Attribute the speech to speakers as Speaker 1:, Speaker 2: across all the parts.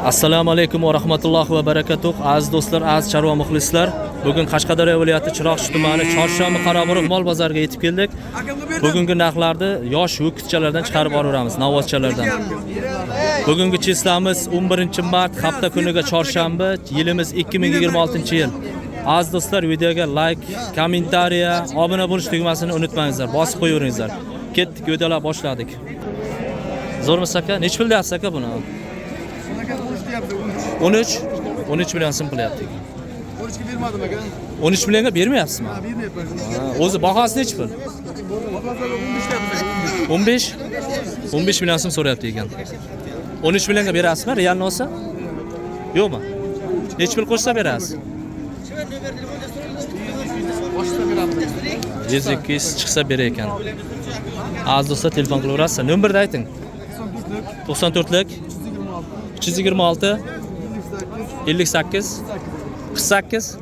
Speaker 1: Assalomu alaykum va rahmatullohi va barakatuh. Aziz do'stlar, aziz chorva muxlislar, bugun Qashqadaryo viloyati Chiroqchi tumani Chorshomi Qoraburiq mol bozoriga yetib keldik. Bugungi narxlarni yosh ho'kizchalardan chiqarib boraveramiz, novvozchalardan. Bugungi chislamiz 11-mart, hafta kuniga chorshanba, yilimiz 2026-yil. Aziz do'stlar, videoga like, kommentariya, obuna bo'lish tugmasini unutmangizlar, bosib qo'yaveringizlar. Ketdik, videolar boshladik. Zo'rmisiz aka? Nech pul deyapsiz aka buni? 13 million so'm qilyapti.
Speaker 2: 13 ga bermadim aka.
Speaker 1: 13 millionga bermayapsizmi?
Speaker 2: Ha, bermayapman.
Speaker 1: O'zi bahosi nech pul? 15 million so'm so'rayapti ekan. 13 millionga berasizmi? Realni olsa? Yo'qmi? Nech pul qo'shsa berasiz?
Speaker 2: Boshqa beramiz.
Speaker 1: 102 chiqsa berar ekan. Aziz do'stlar, telefon qilaverasiz. Nomerni ayting. 94lik 326 58 48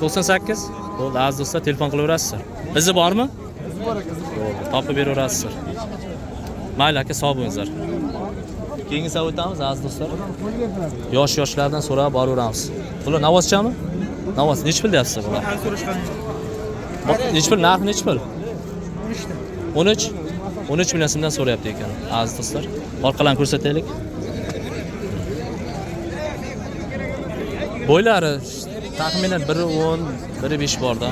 Speaker 1: 98. Bo'ldi, aziz do'stlar, telefon qilaverasiz. Izi bormi?
Speaker 2: Izi bor aka.
Speaker 1: Topib beraverasiz. Mayli aka, sog' bo'lingizlar. Keyingi savol o'tamiz aziz do'stlar. Yoshlardan so'rab boraveramiz. Bular navozchami? Navoz nech pul deyapsiz bular? Nech pul? Narxi nech pul? 13 million so'mdan so'rayapti ekan. Aziz do'stlar, orqalarni ko'rsataylik. Bo'ylari taxminan 1.10, 1.5 borda.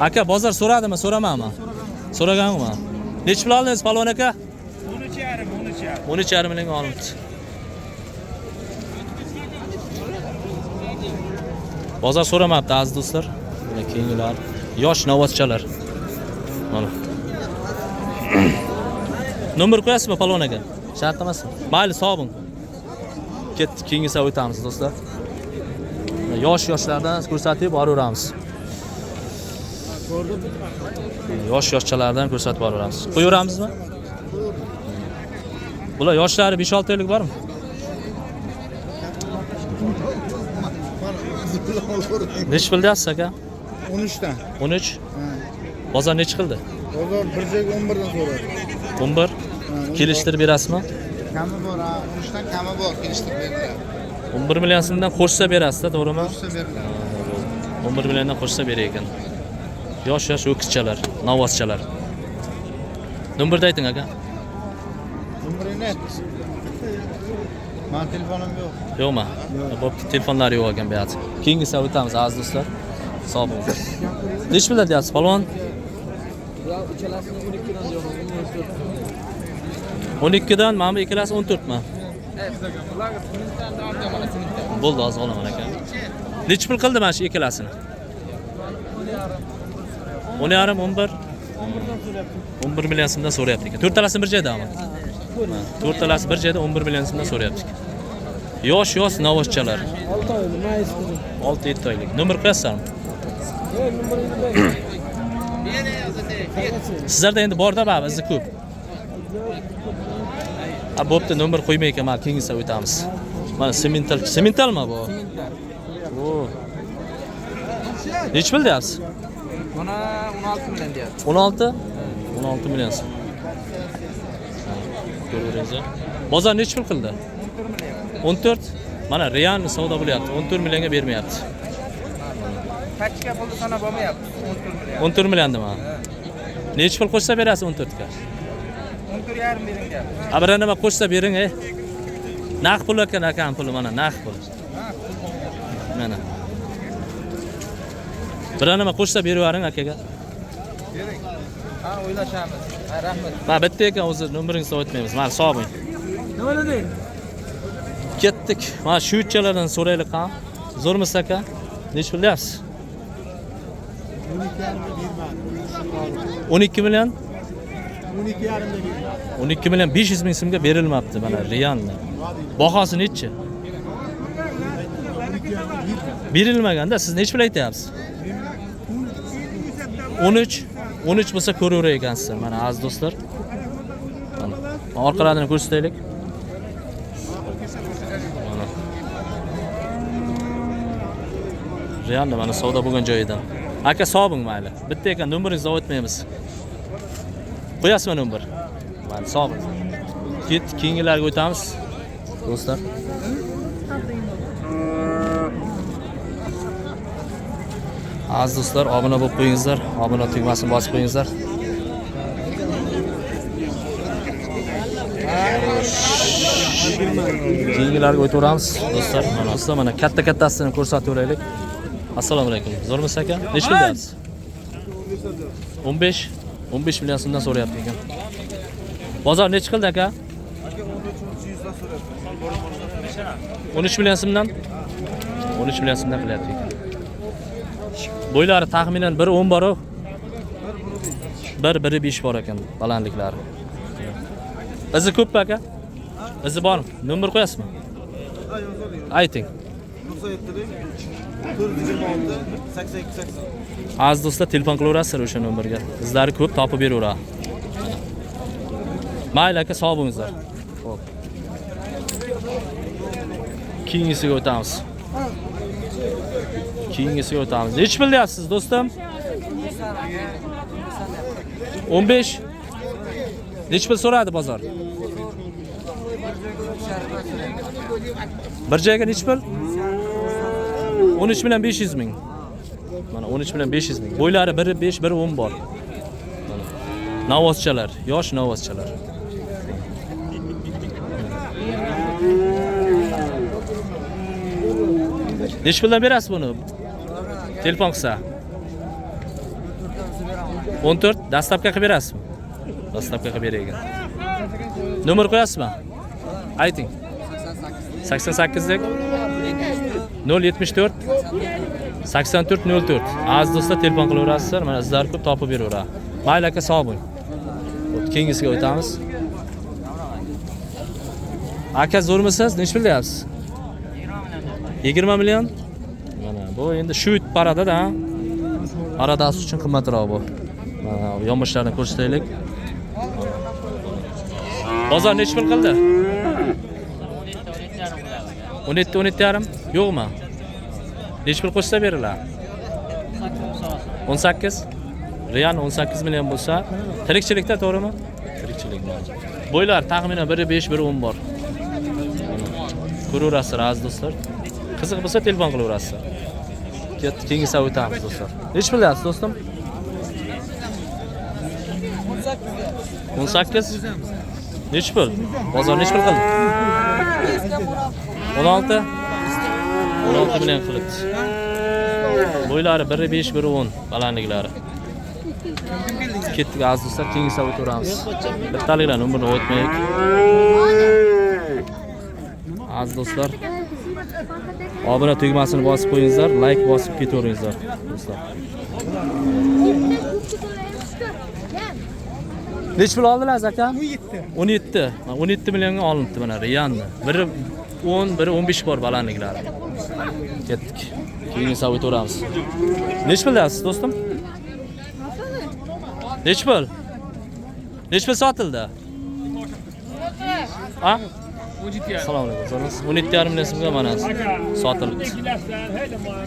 Speaker 1: Aka, bozor so'radimi, so'ramadimi? So'raganmi? Nech pul oldingiz palvon aka? 13.5 millionga olibdi. Bozor so'ramabdi aziz do'stlar. Mana keyingilar yosh novvozchalar. Mana. Nomer qo'yasizmi palvon aka? Shart emasmi? Mayli, sog' bo'ling. Ketdik, keyingi savol o'tamiz do'stlar. Yoshlardan ko'rsatib boraveramiz. Yoshchalardan ko'rsatib boraveramiz. Qo'yaveramizmi? Bular yoshlari 5-6 oylik bormi? Nech pul deyapsiz aka?
Speaker 2: 13 dan.
Speaker 1: 13. Bozor nech qildi?
Speaker 2: Bozor 1.11 dan so'radi.
Speaker 1: 11. Kelishtirib berasizmi?
Speaker 2: Kami bor, 13 dan kami bor, kelishtirib berdilar.
Speaker 1: 11 million so'mdan qo'shsa berasiz-da, to'g'rimi?
Speaker 2: Qo'shsa berdilar.
Speaker 1: 11 milliondan qo'shsa berar ekan. Yosh o'kizchalar, novvozchalar. Nomerni ayting aka.
Speaker 2: Nomerini ayt. Men telefonim yo'q.
Speaker 1: Yo'qmi? Bo'pti, telefonlari yo'q ekan bu yerda. Keyingi savol o'tamiz aziz do'stlar. Sog' bo'linglar. Nech pul deyapsiz palvon?
Speaker 2: Ya uchalasini 12 dan yo'q,
Speaker 1: 12 dan, mana bu ikkalasi 14 mi? Bo'ldi, hozir olaman aka. Nech pul qildi mana shu ikkalasini? 10.5, 11. 11 million so'mdan so'rayapti ekan. To'rtalasi bir joydami? To'rtalasi bir joyda 11 million so'mdan so'rayapti ekan. Yosh novvozchalar.
Speaker 2: 6 oylik, mayis qizim.
Speaker 1: 6-7 oylik. Nomer qo'yasizmi? Sizlarda endi bor-da, baba, izi ko'p. Bo'pti, nomer qo'ymay ekan, mana keyingi savol o'tamiz. Mana sementalmi bu? O. Nech pul deyapsiz?
Speaker 2: Mana 16 million deyapti.
Speaker 1: 16? 16 million so'm. Ko'raveringizlar. Bozor nech pul qildi? 14. Mana realni savdo bo'lyapti. 14 millionga bermayapti.
Speaker 2: Kaçga pulni sanab olmayapti.
Speaker 1: 14 milliondami? Nech pul qo'shsa berasiz 14 ga?
Speaker 2: 14.5 bering deyapti.
Speaker 1: Abira nima qo'shsa bering, Naq pul ekan akam puli, mana naq pul. Mana. Bir nima qo'shsa berib yuboring akaga.
Speaker 2: Bering. Ha, o'ylashamiz. Ha, rahmat.
Speaker 1: Mana bitta ekan, o'zi nomeringizni o'tmaymiz. Mana sog' bo'ling.
Speaker 2: Nima deding?
Speaker 1: Ketdik. Mana shu uchchalardan so'raylik ham. Zo'rmisiz aka? Nech pul deyapsiz? 12 million? 12 million 500 ming so'mga berilmabdi mana realni. Bahosi nechi? Berilmaganda siz nech pul aytyapsiz? 13 bo'lsa ko'raverar ekansiz. Mana aziz do'stlar. Mana orqalarini ko'rsataylik. Mana. Realni mana savdo bo'lgan joyidan. Aka, sog' bo'ling mayli. Bitta ekan, nomeringizni o'tmaymiz. Qo'yasizmi nomer? Mana sog' bo'ling. Keyingilarga o'tamiz. do'stlar. Aziz do'stlar, obuna bo'lib qo'yingizlar, obuna tugmasini bosib qo'yingizlar. Keyingilarga o'taveramiz do'stlar. Mana katta-kattasini ko'rsatib o'raylik. Assalomu alaykum. Zo'rmisiz aka? Nechta deyapsiz? 15 million so'mdan so'rayapti ekan. Bozor nech qildi aka? 13 million so'mdan 13 million so'mdan qilyapti ekan. Bo'ylari taxminan 1.10 bor-ku. 1.5 bor ekan balandliklari. Izi ko'pmi aka? Izi bormi? Nomer qo'yasizmi? Ayting. 426 Aziz do'stlar, telefon qilaverasizlar o'sha nomerga. Izlari ko'p, topib beraveradi. Mayli aka, sog' bo'lingizlar. Xo'p. Keyingisiga o'tamiz. Nech pul deyapsiz do'stim? 15. Nech pul so'radi bozor? Bir joyga nech pul? 13 million 500 ming. Mana 13 million 500 ming. Bo'ylari 1.5, 1.10 bor. Mana. Novozchalar, yosh novozchalar. Nech puldan berasiz buni? Telefon qilsa. 14 dastlabki qilib berasizmi? Dastlabki qilib beraygan. Nomer qo'yasizmi? Ayting. 88 dek 074 84 04. Aziz do'stlar, telefon qilaverasizlar. Mana izlar ko'p, topib beraveradi. Mayli aka, sog' bo'ling. Keyingisiga o'tamiz. Aka, zo'rmisiz? Nech pul deyapsiz? 20 million. Mana bu endi shu parada-da. Paradasi uchun qimmatroq bu. Mana yonboshlarini ko'rsataylik. Bozor nech pul qildi? 17.5 yo'qmi? Nech pul qo'shsa beriladi? 18. Real 18 million bo'lsa, tirikchilikda to'g'rimi? Tirikchilik. Bo'ylar taxminan 1.5, 1.10 bor. Ko'raverasizlar aziz do'stlar. Qiziq bo'lsa telefon qilaverasizlar. Keyingi savdo o'tamiz do'stlar. Nech pul deyapsiz do'stim? 18. Nech pul? Bozor nech pul qildi? 16. 16 million qilibdi. Bo'ylari 1.5, 1.10 balandliklari. Ketdik aziz do'stlar, keyingi savdo o'tamiz. Bittaliklar nomerni o'tmaylik. Aziz do'stlar, obuna tugmasini bosib qo'yingizlar, like bosib ketaveringizlar do'stlar. Nech pul oldilar aka? 17. 17 millionga olindi mana Riyanni. Biri 10, biri 15 bor balandliklari. Ketdik. Keyin savdo o'tamiz. Nech pul deyapsiz do'stim? Nech pul? Nech pul sotildi? Ha? Assalomu alaykum. 17,5 million so'mga mana sotildi.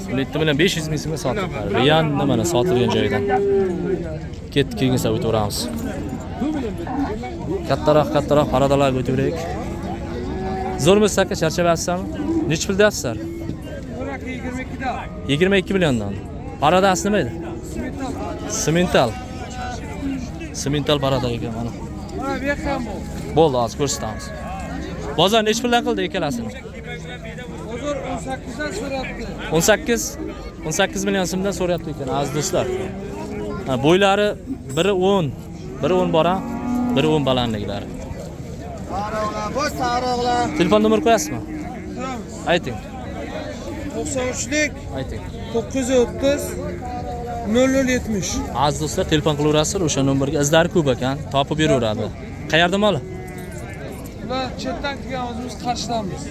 Speaker 1: 17 million 500 ming so'mga sotildi. Riyanni mana sotilgan joyidan. Ketdik, keyin savdo o'tamiz. Kattaroq paradalarga o'taylik. Zo'rmisiz aka, charchabyapsizmi? Nech pul deyapsizlar? 22 milliondan. Paradasi nima edi? Simental parada ekan mana. Bo'ldi, hozir ko'rsatamiz. Bozor nech puldan qildi ikkalasini?
Speaker 2: Bozor 18 dan so'rayapti.
Speaker 1: 18 million so'mdan so'rayapti ekan aziz do'stlar. Bo'ylari 1.10, 1.10 bor ha? 1.10 balandliklari.
Speaker 2: Sariqlar.
Speaker 1: Telefon nomer qo'yasizmi? Ayting.
Speaker 2: 93lik.
Speaker 1: Ayting.
Speaker 2: 930 0070.
Speaker 1: Aziz do'stlar, telefon qilaverasizlar, o'sha nomerga. Izlari ko'p ekan, topib beraveradi. Qayerda moli?
Speaker 2: Ular chetdan kelgan, o'zimiz qarshilammiz.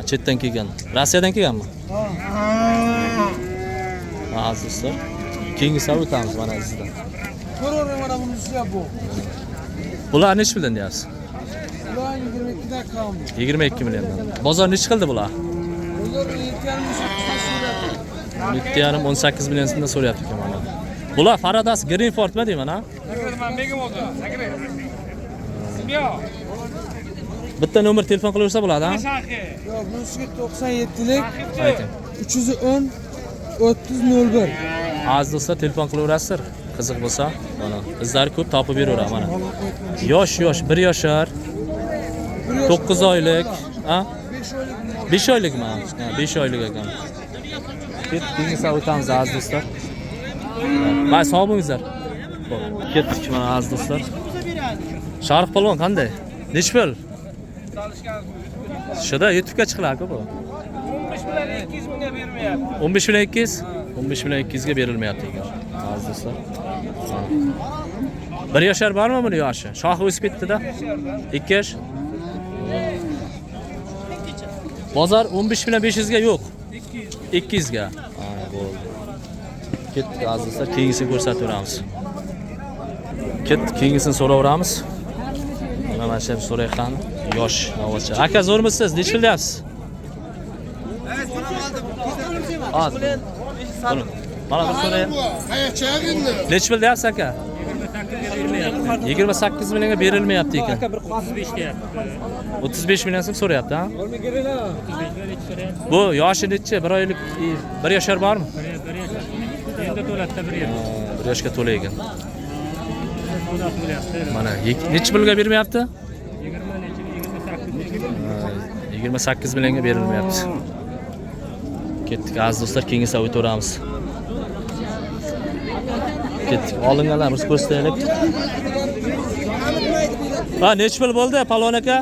Speaker 1: Chetdan kelgan. Rossiyadan kelganmi? Ha. Aziz do'stlar, keyingi savdo o'tamiz mana sizdan.
Speaker 2: Ko'raver mana bunisi bu.
Speaker 1: Bular nech puldan deyapsiz?
Speaker 2: Ular 22 dan qilamiz.
Speaker 1: 22 milliondan. Bozor nech qildi bular?
Speaker 2: Bozor
Speaker 1: 7,5 18 million so'mdan so'rayapti ekan mana. Bular Faradas Greenfordmi deyman ha? Bitta nomer telefon qilaversa bo'ladi, ha?
Speaker 2: Yo'q, bunisiga 97lik
Speaker 1: Ayting.
Speaker 2: 310 3001.
Speaker 1: Aziz do'stlar, telefon qilaverasizlar. Qiziq bo'lsa, mana izlari ko'p topib beraveradi mana. Yosh, 1 yoshar, 9 oylik, ha? 5 oylikmi? Ha, 5 oylik ekan. Ketdingiz o'tamiz aziz do'stlar. May sog' bo'lingizlar. Xo'p, ketdik mana aziz do'stlar. Sharif polvon qanday? Nech pul? Shunda YouTube'ga chiqiladi bu. 15 bilan 200 ga berilmayapti. 15 bilan 200 ga berilmayapti ekan. Aziz do'stlar. 1 yoshar bormi buni yoshi? Shoxi o'sib ketdi-da. 2 yosh. Bozor 15 bilan 500 ga yo'q. 200 ga. Ha, bo'ldi. Ketdik aziz do'stlar, keyingisini ko'rsataveramiz. Keyingisini so'raveramiz. Mana shu so'rayxan, yosh navocha. Aka zo'rmisiz? Nech pul deyapsiz? Hop. Mana bir so'rayman. Nech pul deyapsiz aka? 28 millionga berilmayapti ekan. Aka 35 deyapti. 35 million so'm so'rayapti, ha? Bu yoshi necha? 1 oylik, 1 yoshar bormi? 1 yoshga to'ladi, 1 yoshga to'laygan. Mana necha pulga bermayapti? 28 millionga berilmayapti. Ketdik aziz do'stlar, keyingi o'taveramiz. Ketdik. Olinganlarimiz ko'rsataylik. Ha, necha pul bo'ldi palvon aka?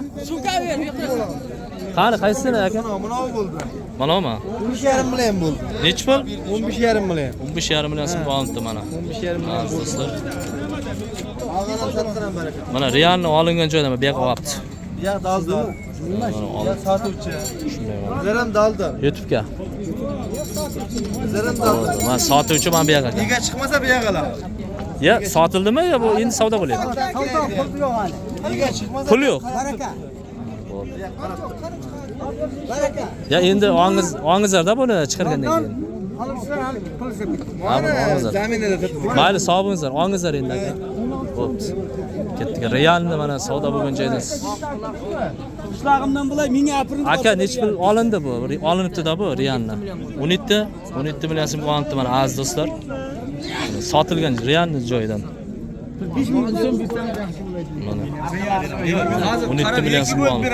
Speaker 1: Qani, qaysini aka?
Speaker 3: Mana bo'ldi.
Speaker 1: Manami?
Speaker 3: 15,5 million bo'ldi.
Speaker 1: Necha pul?
Speaker 3: 15,5 million.
Speaker 1: 15,5 million so'm oldi mana.
Speaker 3: 15,5 million
Speaker 1: Aziz do'stlar.
Speaker 3: Algan satdan baraka.
Speaker 1: Mana realni olingan joydan bu yoqqa olibdi.
Speaker 3: Bu yoq dalda. Ya sotuvchi.
Speaker 1: Shunday mana.
Speaker 3: Zaram dalda.
Speaker 1: YouTube'ga.
Speaker 3: Zaram dalda.
Speaker 1: Men sotuvchi men bu yoqqa.
Speaker 3: Nega chiqmasa bu yoqlar?
Speaker 1: Ya sotildimi yo bu endi savdo bo'lyapti?
Speaker 3: Nega chiqmasa?
Speaker 1: Pul yo'q.
Speaker 3: Baraka.
Speaker 1: Ya endi ongizlarda buni chiqargandan keyin.
Speaker 3: Mana zaminada turibdi.
Speaker 1: Mayli, sog' bo'lingizlar, ongizlar endi aka. Bo'pti. Ketdik. Realni mana savdo bo'lgan joydan.
Speaker 4: Qishlog'imdan bo'lay menga aprin.
Speaker 1: Aka necha pul olindi bu? Olinibdi-da bu realni. 17 million so'm olindi mana aziz do'stlar. Sotilgan realni joyidan.
Speaker 4: 5 ming so'm
Speaker 1: Mana. 17 million so'm olindi.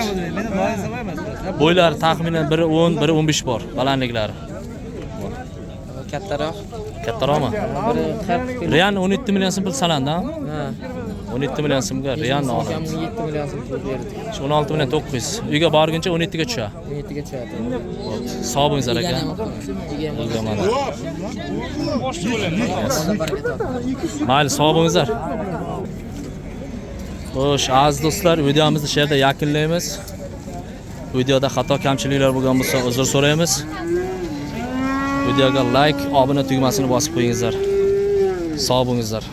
Speaker 1: Bo'ylari taxminan 1.10, 1.15 bor, balandliklari.
Speaker 4: kattaroq.
Speaker 1: Kattaroqmi?
Speaker 4: Biri 40.
Speaker 1: Realni 17 million so'm pul sanandi, ha?
Speaker 4: Ha.
Speaker 1: 17 million so'mga realni oladi.
Speaker 4: 17 million so'm pul berdi.
Speaker 1: 16 million 900. Uyga borguncha 17 ga tushadi.
Speaker 4: 17 ga tushadi.
Speaker 1: Sog' bo'lingizlar aka.
Speaker 4: Uyga
Speaker 1: Mana. Mayli, sog' bo'lingizlar. Xo'sh, aziz do'stlar, videomizni shu yerda yakunlaymiz. Videoda xato kamchiliklar bo'lgan bo'lsa uzr so'raymiz. Videoga like, obuna tugmasini bosib qo'yingizlar. Sog' bo'lingizlar.